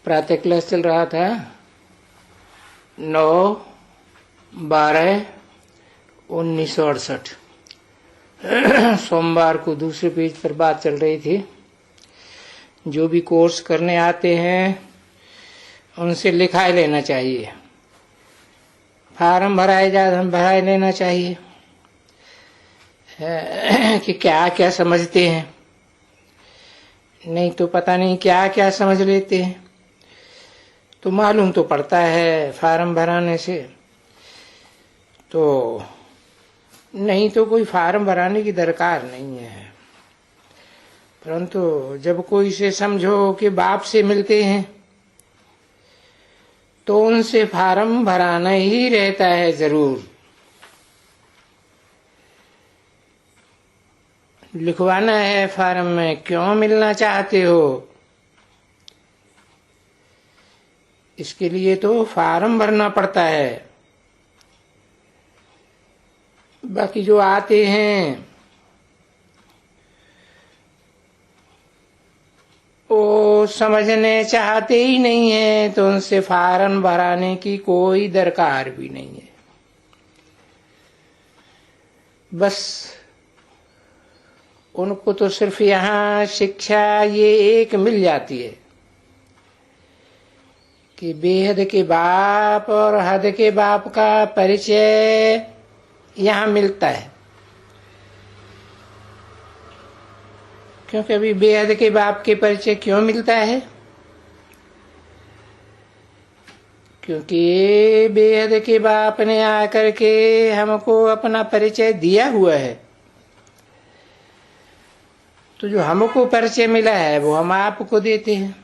प्रातः क्लास चल रहा था 9/12/1968। सोमवार को दूसरे पेज पर बात चल रही थी। जो भी कोर्स करने आते हैं उनसे लिखाई लेना चाहिए, फार्म भराए लेना चाहिए कि क्या क्या समझते हैं। नहीं तो पता नहीं क्या क्या समझ लेते हैं। तो मालूम तो पड़ता है फार्म भराने से। तो नहीं तो कोई फार्म भराने की दरकार नहीं है, परंतु जब कोई से समझो कि बाप से मिलते हैं तो उनसे फार्म भराना ही रहता है जरूर। लिखवाना है फार्म में, क्यों मिलना चाहते हो, इसके लिए तो फार्म भरना पड़ता है। बाकी जो आते हैं वो समझने चाहते ही नहीं है, तो उनसे फार्म भराने की कोई दरकार भी नहीं है। बस उनको तो सिर्फ यहाँ शिक्षा ये एक मिल जाती है कि बेहद के बाप और हद के बाप का परिचय यहाँ मिलता है। क्योंकि अभी बेहद के बाप के परिचय क्यों मिलता है? क्योंकि बेहद के बाप ने आकर के हमको अपना परिचय दिया हुआ है। तो जो हमको परिचय मिला है वो हम आपको देते हैं,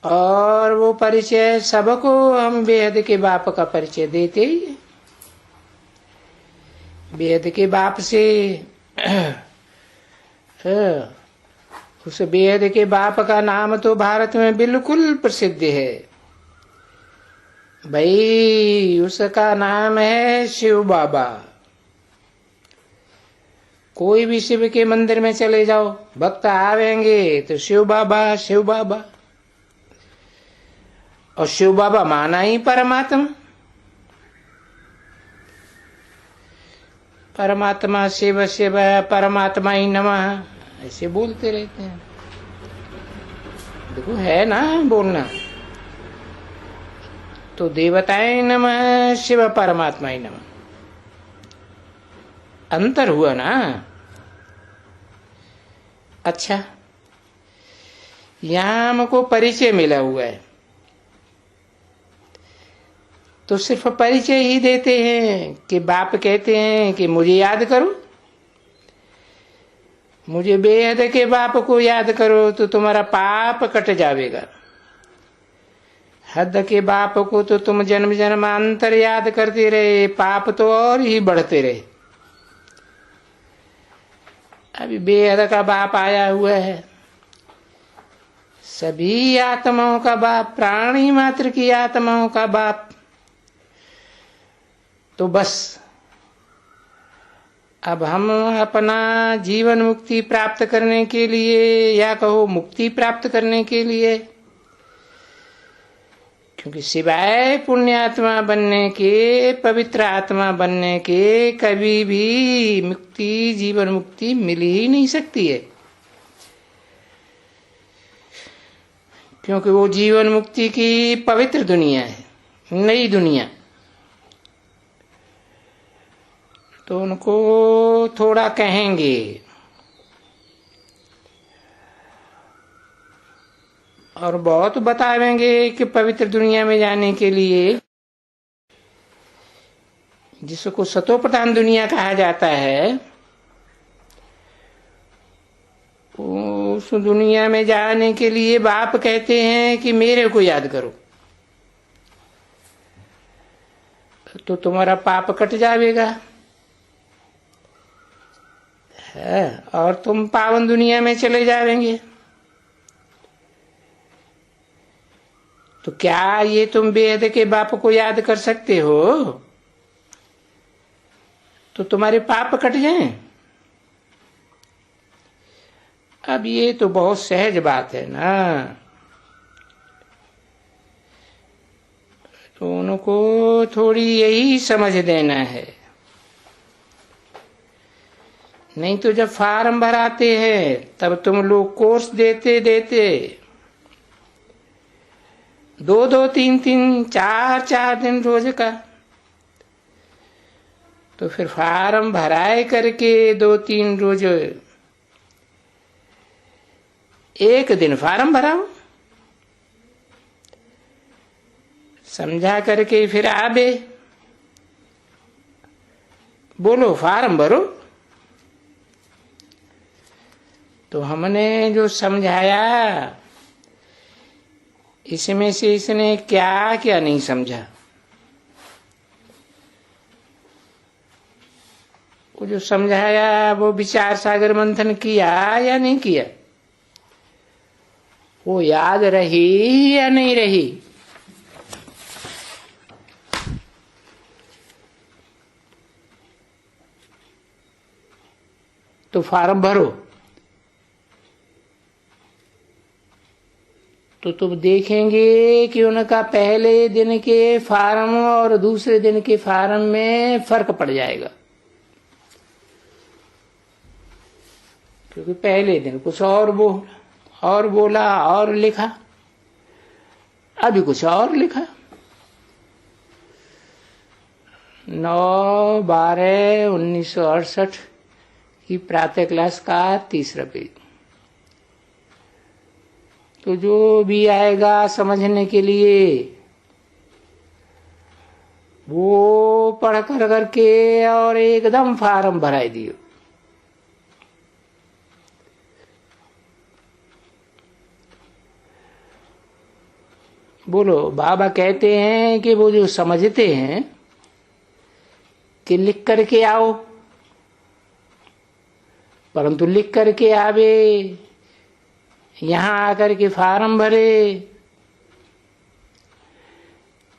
और वो परिचय सबको हम बेहद के बाप का परिचय देते ही हैं। बेहद के बाप से उस बेहद के बाप का नाम तो भारत में बिल्कुल प्रसिद्ध है भाई। उसका नाम है शिव बाबा। कोई भी शिव के मंदिर में चले जाओ, भक्त आवेंगे तो शिव बाबा शिव बाबा। और शिव बाबा माना ही परमात्मा। परमात्मा शिव शिव परमात्मा ही नमः, ऐसे बोलते रहते हैं। देखो है ना बोलना। तो देवताएं नमः, शिव परमात्मा ही नमः, अंतर हुआ ना। अच्छा, यहां हमको परिचय मिला हुआ है तो सिर्फ परिचय ही देते हैं कि बाप कहते हैं कि मुझे याद करो, मुझे बेहद के बाप को याद करो तो तुम्हारा पाप कट जाएगा। हद के बाप को तो तुम जन्म जन्मांतर याद करते रहे, पाप तो और ही बढ़ते रहे। अभी बेहद का बाप आया हुआ है, सभी आत्माओं का बाप, प्राणी मात्र की आत्माओं का बाप। तो बस अब हम अपना जीवन मुक्ति प्राप्त करने के लिए, या कहो मुक्ति प्राप्त करने के लिए, क्योंकि सिवाय पुण्यात्मा बनने के, पवित्र आत्मा बनने के कभी भी मुक्ति, जीवन मुक्ति मिल ही नहीं सकती है। क्योंकि वो जीवन मुक्ति की पवित्र दुनिया है, नई दुनिया। तो उनको थोड़ा कहेंगे और बहुत बतावेंगे कि पवित्र दुनिया में जाने के लिए, जिसको सतोप्रधान दुनिया कहा जाता है, उस दुनिया में जाने के लिए बाप कहते हैं कि मेरे को याद करो तो तुम्हारा पाप कट जाएगा और तुम पावन दुनिया में चले जाएंगे। तो क्या ये तुम बेहद के बाप को याद कर सकते हो तो तुम्हारे पाप कट जाएं? अब ये तो बहुत सहज बात है ना, तो उनको थोड़ी यही समझ देना है। नहीं तो जब फार्म भराते हैं तब तुम लोग कोर्स देते देते 2-2, 3-3, 4-4 दिन रोज का, तो फिर फार्म भराए करके 2-3 रोज एक दिन फार्म भराओ, समझा करके फिर आबे बोलो फार्म भरो। तो हमने जो समझाया इसमें से इसने क्या क्या नहीं समझा, वो जो समझाया वो विचार सागर मंथन किया या नहीं किया, वो याद रही या नहीं रही। तो फार्म भरो, तो तुम देखेंगे कि उनका पहले दिन के फार्म और दूसरे दिन के फार्म में फर्क पड़ जाएगा। क्योंकि पहले दिन कुछ और बोला और लिखा, अभी कुछ और लिखा। 9/12/1968 की प्रातः क्लास का 3रा पेज। तो जो भी आएगा समझने के लिए वो पढ़ कर करके और एकदम फार्म भराई दियो। बोलो, बाबा कहते हैं कि वो जो समझते हैं कि लिख करके आओ, परंतु लिख करके आवे, यहां आकर के फार्म भरे,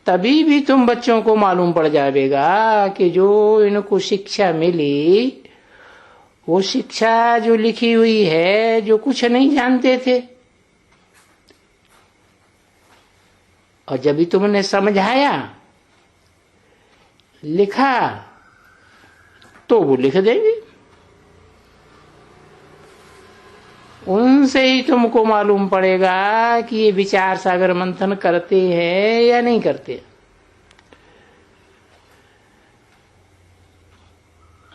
तभी भी तुम बच्चों को मालूम पड़ जाएगा कि जो इनको शिक्षा मिली वो शिक्षा जो लिखी हुई है, जो कुछ नहीं जानते थे, और जब भी तुमने समझाया लिखा तो वो लिख देंगे। उनसे ही तुमको मालूम पड़ेगा कि ये विचार सागर मंथन करते हैं या नहीं करते।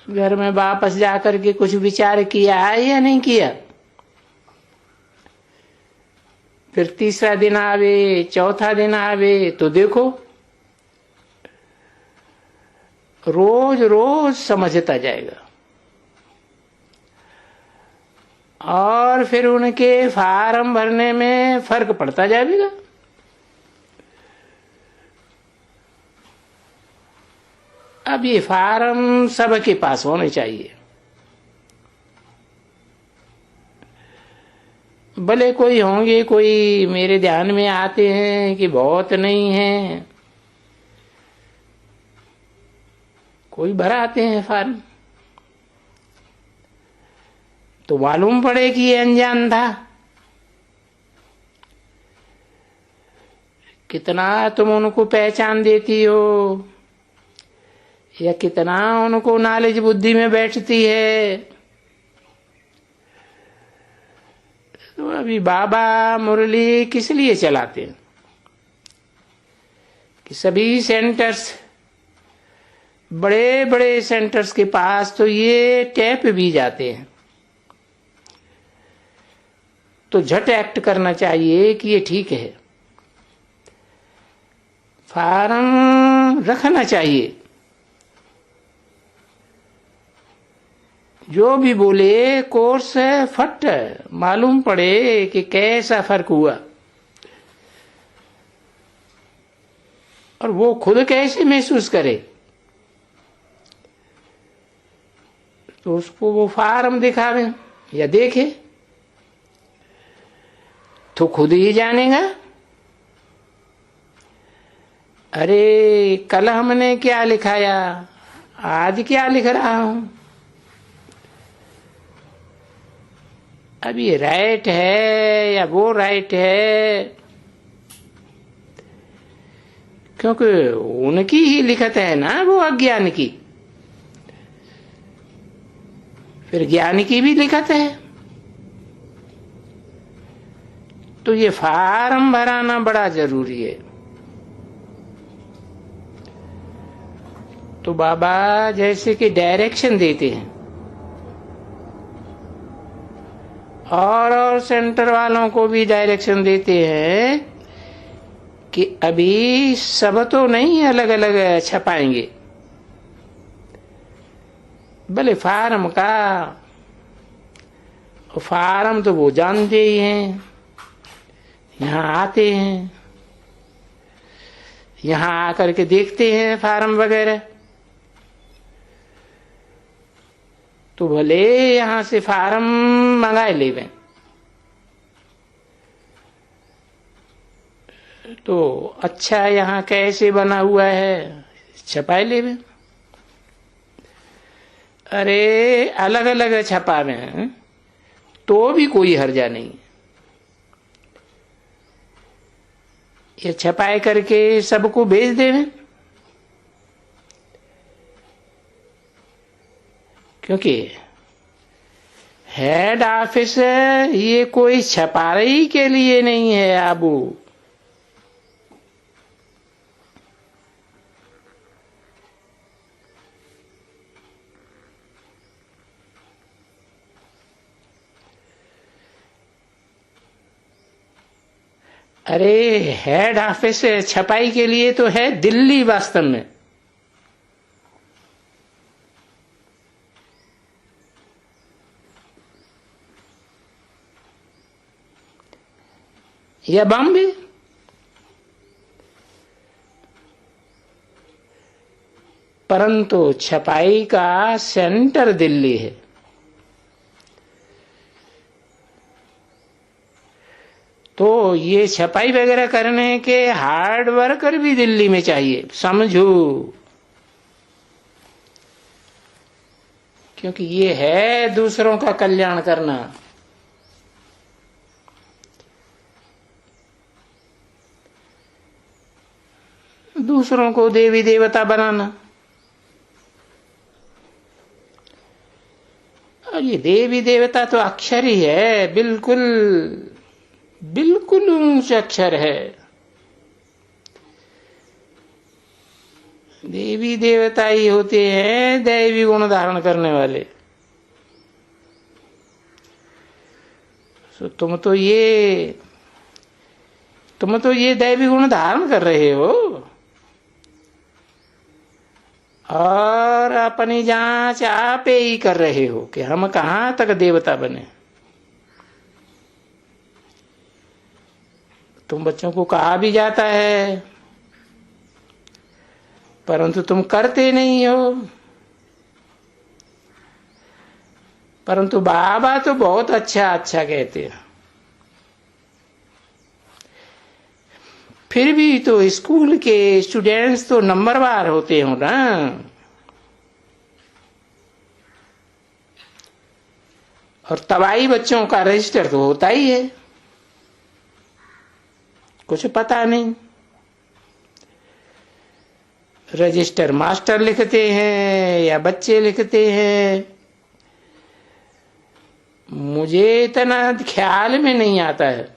घर में वापस जाकर के कुछ विचार किया है या नहीं किया। फिर 3रा दिन आवे, 4था दिन आवे, तो देखो रोज रोज समझता जाएगा, और फिर उनके फार्म भरने में फर्क पड़ता जाएगा। अब ये फार्म सबके पास होने चाहिए। भले कोई होंगे, कोई मेरे ध्यान में आते हैं कि बहुत नहीं है, कोई भराते हैं फार्म, तो मालूम पड़े कि ये अनजान था। कितना तुम उनको पहचान देती हो या कितना उनको नॉलेज बुद्धि में बैठती है। तो अभी बाबा मुरली किस लिए चलाते हैं कि सभी सेंटर्स, बड़े बड़े सेंटर्स के पास तो ये टैप भी जाते हैं, तो झट एक्ट करना चाहिए कि ये ठीक है, फार्म रखना चाहिए। जो भी बोले कोर्स फट मालूम पड़े कि कैसा फर्क हुआ, और वो खुद कैसे महसूस करे, तो उसको वो फार्म दिखावे या देखे तो खुद ही जानेगा। अरे कल हमने क्या लिखाया, आज क्या लिख रहा हूं। अब ये राइट है या वो राइट है, क्योंकि उनकी ही लिखत है ना वो अज्ञान की, फिर ज्ञान की भी लिखत है। तो ये फार्म भराना बड़ा जरूरी है। तो बाबा जैसे कि डायरेक्शन देते हैं, और सेंटर वालों को भी डायरेक्शन देते हैं कि अभी सब तो नहीं अलग अलग छपाएंगे, भले फार्म का, फार्म तो वो जानते ही हैं, यहाँ आते हैं, यहाँ आकर के देखते हैं फार्म वगैरह, तो भले यहां से फार्म मंगाए लेवे, तो अच्छा यहाँ कैसे बना हुआ है छपाए लेवे। अरे अलग अलग छपावे हैं तो भी कोई हर्जा नहीं, ये छपाए करके सबको भेज देवे, क्योंकि हेड ऑफिस ये कोई छपाई के लिए नहीं है आबू। अरे हेड ऑफिस छपाई के लिए तो है दिल्ली वास्तव में, या बॉम्बे, परंतु छपाई का सेंटर दिल्ली है। तो ये छपाई वगैरह करने के हार्ड वर्कर भी दिल्ली में चाहिए, समझो, क्योंकि ये है दूसरों का कल्याण करना। दूसरों को देवी देवता बनाना। और ये देवी देवता तो अक्षर ही है, बिल्कुल बिल्कुल ऊंच अक्षर है। देवी देवता ही होते हैं दैवी गुण धारण करने वाले। तो तुम तो ये दैवी गुण धारण कर रहे हो और अपनी जांच आप ही कर रहे हो कि हम कहां तक देवता बने। तुम बच्चों को कहा भी जाता है, परंतु तुम करते नहीं हो। परंतु बाबा तो बहुत अच्छा अच्छा कहते हैं। फिर भी तो स्कूल के स्टूडेंट्स तो नंबरवार होते हो ना। और तबाही बच्चों का रजिस्टर तो होता ही है, कुछ पता नहीं। रजिस्टर मास्टर लिखते हैं या बच्चे लिखते हैं, मुझे इतना ख्याल में नहीं आता है,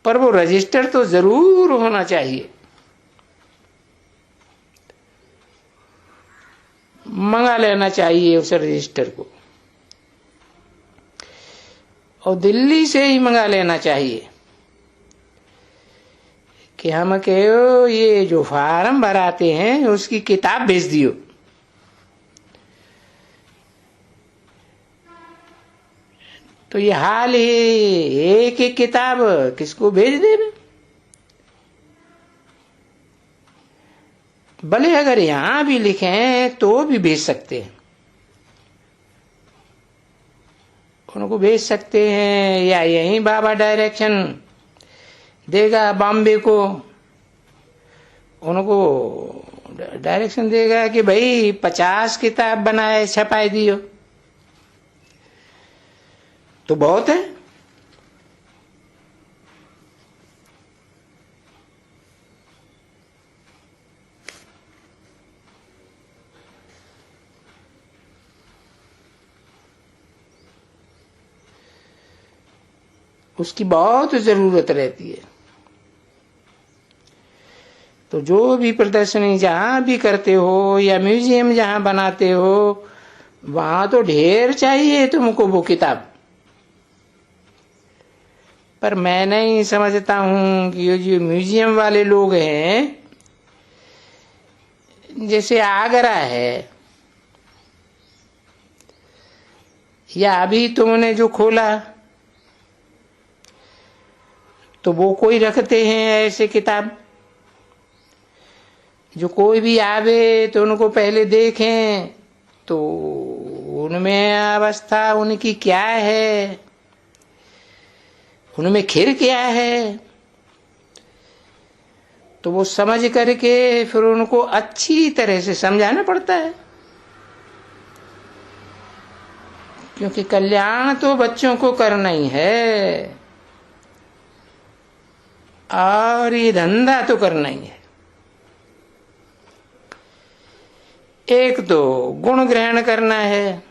पर वो रजिस्टर तो जरूर होना चाहिए। मंगा लेना चाहिए उस रजिस्टर को, और दिल्ली से ही मंगा लेना चाहिए कि हम कहो ये जो फार्म भराते हैं उसकी किताब भेज दियो। तो ये हाल ही एक एक किताब किसको भेज दे। भले अगर यहां भी लिखें तो भी भेज सकते हैं, उनको भेज सकते हैं, या यहीं बाबा डायरेक्शन देगा बॉम्बे को, उनको डायरेक्शन देगा कि भाई 50 किताब बनाए छपाई दियो। तो बहुत है। उसकी बहुत जरूरत रहती है। तो जो भी प्रदर्शनी जहां भी करते हो या म्यूजियम जहां बनाते हो, वहां तो ढेर चाहिए तुमको वो किताब। पर मैं नहीं समझता हूं कि ये जो म्यूजियम वाले लोग हैं, जैसे आगरा है या अभी तुमने जो खोला, तो वो कोई रखते हैं ऐसे किताब जो कोई भी आवे तो उनको पहले देखें तो उनमें अवस्था उनकी क्या है, उनमें खिर क्या है, तो वो समझ करके फिर उनको अच्छी तरह से समझाना पड़ता है। क्योंकि कल्याण तो बच्चों को करना ही है और ये धंधा तो करना ही है। एक तो गुण ग्रहण करना है,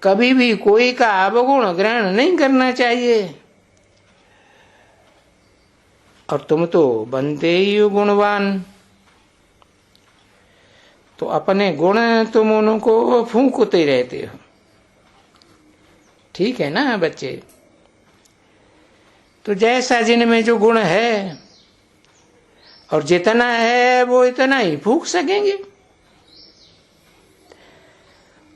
कभी भी कोई का अवगुण ग्रहण नहीं करना चाहिए। और तुम तो बनते ही हो गुणवान, तो अपने गुण तुम उनको फूंकते रहते हो। ठीक है ना बच्चे? तो जैसा जिनमें जो गुण है और जितना है वो इतना ही फूंक सकेंगे,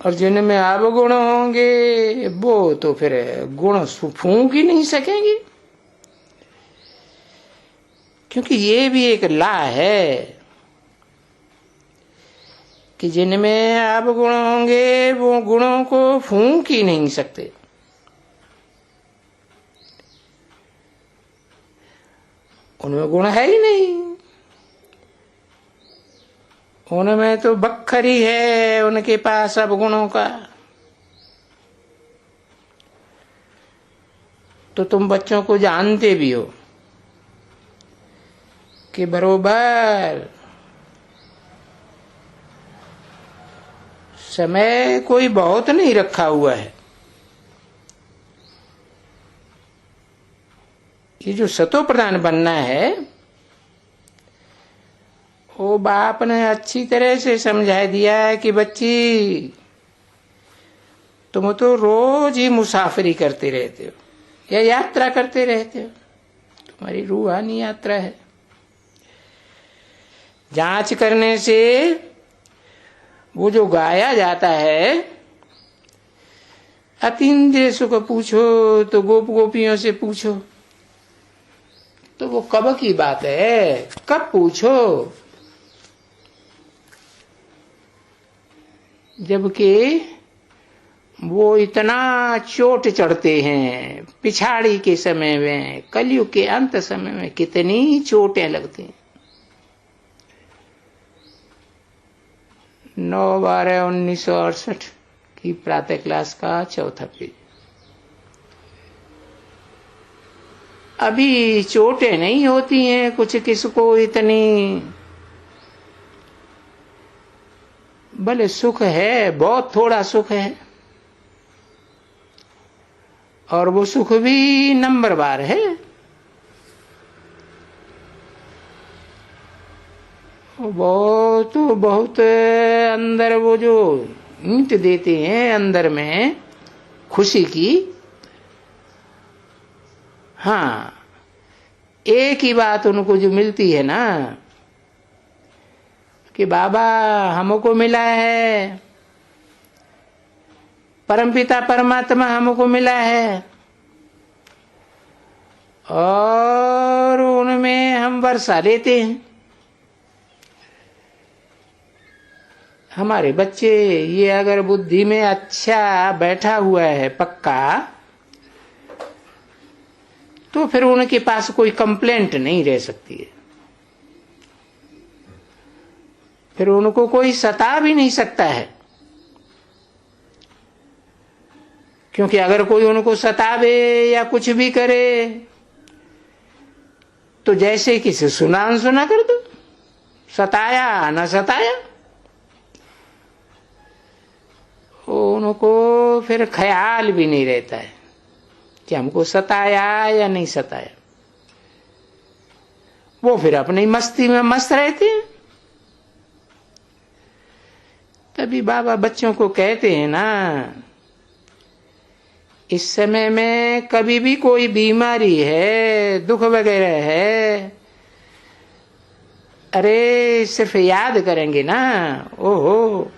और जिनमें अवगुण होंगे वो तो फिर गुण फूंक ही नहीं सकेंगे। क्योंकि ये भी एक ला है कि जिनमें अवगुण होंगे वो गुणों को फूंक ही नहीं सकते। उनमें गुण है ही नहीं, उनमें तो बखरी है उनके पास सब गुणों का। तो तुम बच्चों को जानते भी हो कि बरोबर समय कोई बहुत नहीं रखा हुआ है। ये जो सतो प्रधान बनना है वो बाप ने अच्छी तरह से समझा दिया है कि बच्ची तुम तो रोज ही मुसाफरी करते रहते हो या यात्रा करते रहते हो, तुम्हारी रूहानी यात्रा है। जांच करने से वो जो गाया जाता है, अतीन्द्रिय सुख पूछो तो गोप गोपियों से पूछो, तो वो कब की बात है, कब पूछो, जबकि वो इतना चोट चढ़ते हैं। पिछाड़ी के समय में, कलयुग के अंत समय में कितनी चोटें लगती हैं। 9/12/1968 की प्रातः क्लास का चौथा पेज। अभी चोटें नहीं होती हैं कुछ किसको इतनी, भले सुख है, बहुत थोड़ा सुख है, और वो सुख भी नंबरवार है। बहुत अंदर वो जो ईंट देते हैं अंदर में खुशी की। हाँ, एक ही बात उनको जो मिलती है ना कि बाबा हमको मिला है, परमपिता परमात्मा हमको मिला है, और उनमें हम वर्षा लेते हैं। हमारे बच्चे ये अगर बुद्धि में अच्छा बैठा हुआ है पक्का, तो फिर उनके पास कोई कंप्लेंट नहीं रह सकती है, फिर उनको कोई सता भी नहीं सकता है। क्योंकि अगर कोई उनको सतावे या कुछ भी करे तो जैसे किसी सुना अनसुना कर दो, सताया न सताया, उनको फिर ख्याल भी नहीं रहता है कि हमको सताया या नहीं सताया। वो फिर अपनी मस्ती में मस्त रहते हैं। तभी बाबा बच्चों को कहते हैं ना, इस समय में कभी भी कोई बीमारी है, दुख वगैरह है, अरे सिर्फ याद करेंगे ना, ओहो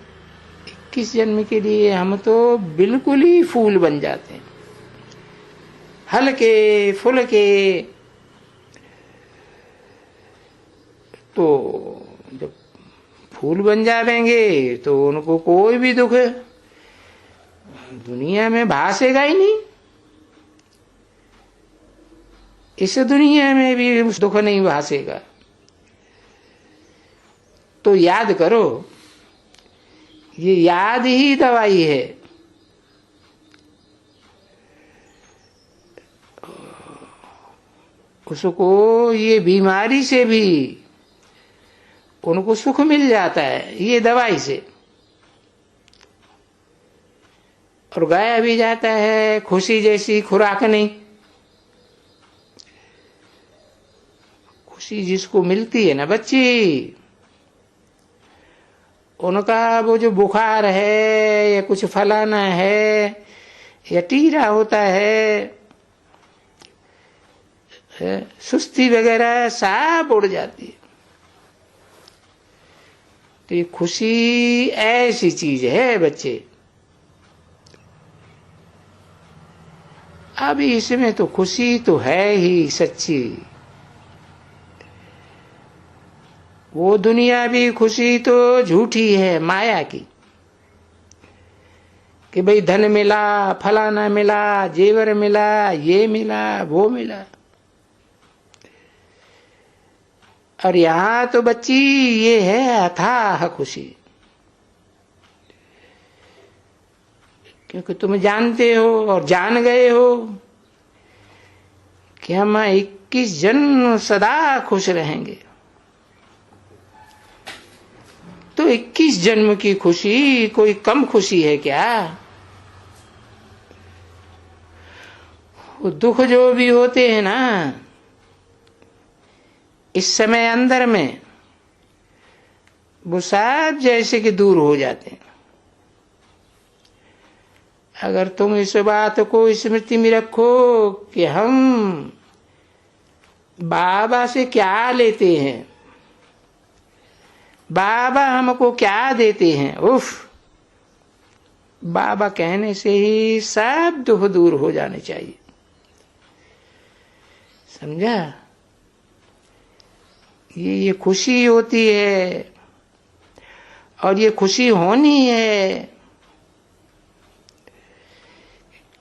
21 जन्म के लिए हम तो बिल्कुल ही फूल बन जाते हैं, हल्के फुल्के। तो जब फूल बन जाएंगे तो उनको कोई भी दुख दुनिया में भासेगा ही नहीं, इस दुनिया में भी दुख नहीं भासेगा। तो याद करो, ये याद ही दवाई है। उसको ये बीमारी से भी उनको सुख मिल जाता है ये दवाई से, और गाया भी जाता है। खुशी जैसी खुराक नहीं, खुशी जिसको मिलती है ना बच्ची, उनका वो जो बुखार है या कुछ फलाना है या टीरा होता है, सुस्ती वगैरह सब उड़ जाती है। तो ये खुशी ऐसी चीज है बच्चे। अभी इसमें तो खुशी तो है ही सच्ची, वो दुनिया भी खुशी तो झूठी है, माया की, कि भाई धन मिला, फलाना मिला, जेवर मिला, ये मिला, वो मिला। और यहां तो बच्ची ये है अथाह खुशी, क्योंकि तुम जानते हो और जान गए हो कि हम 21 जन्म सदा खुश रहेंगे। तो 21 जन्म की खुशी कोई कम खुशी है क्या? वो दुख जो भी होते हैं ना इस समय अंदर में, वो सब जैसे कि दूर हो जाते हैं अगर तुम इस बात को स्मृति में रखो कि हम बाबा से क्या लेते हैं, बाबा हमको क्या देते हैं। उफ, बाबा कहने से ही सब दुख दूर हो जाने चाहिए, समझा? ये खुशी होती है और ये खुशी होनी है,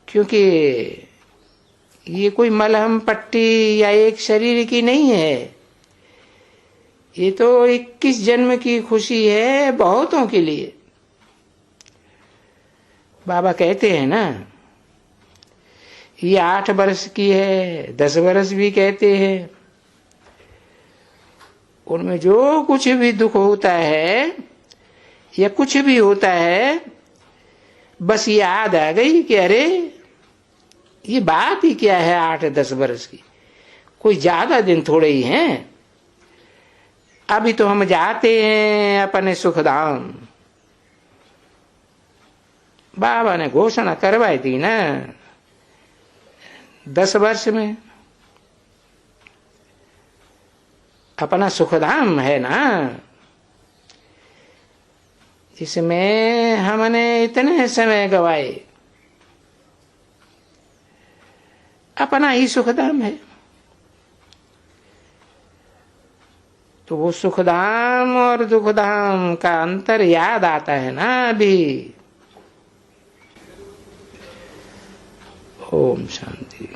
क्योंकि ये कोई मलहम पट्टी या एक शरीर की नहीं है, ये तो 21 जन्म की खुशी है बहुतों के लिए। बाबा कहते हैं ना, ये 8 वर्ष की है, 10 वर्ष भी कहते हैं। उनमें जो कुछ भी दुख होता है या कुछ भी होता है, बस याद आ गई कि अरे ये बात ही क्या है 8-10 वर्ष की, कोई ज्यादा दिन थोड़े ही हैं। अभी तो हम जाते हैं अपने सुखधाम। बाबा ने घोषणा करवाई थी ना 10 वर्ष में, अपना सुखधाम है ना, जिसमें हमने इतने समय गवाए, अपना ही सुखधाम है। तो वो सुखधाम और दुखधाम का अंतर याद आता है ना अभी। ओम शांति।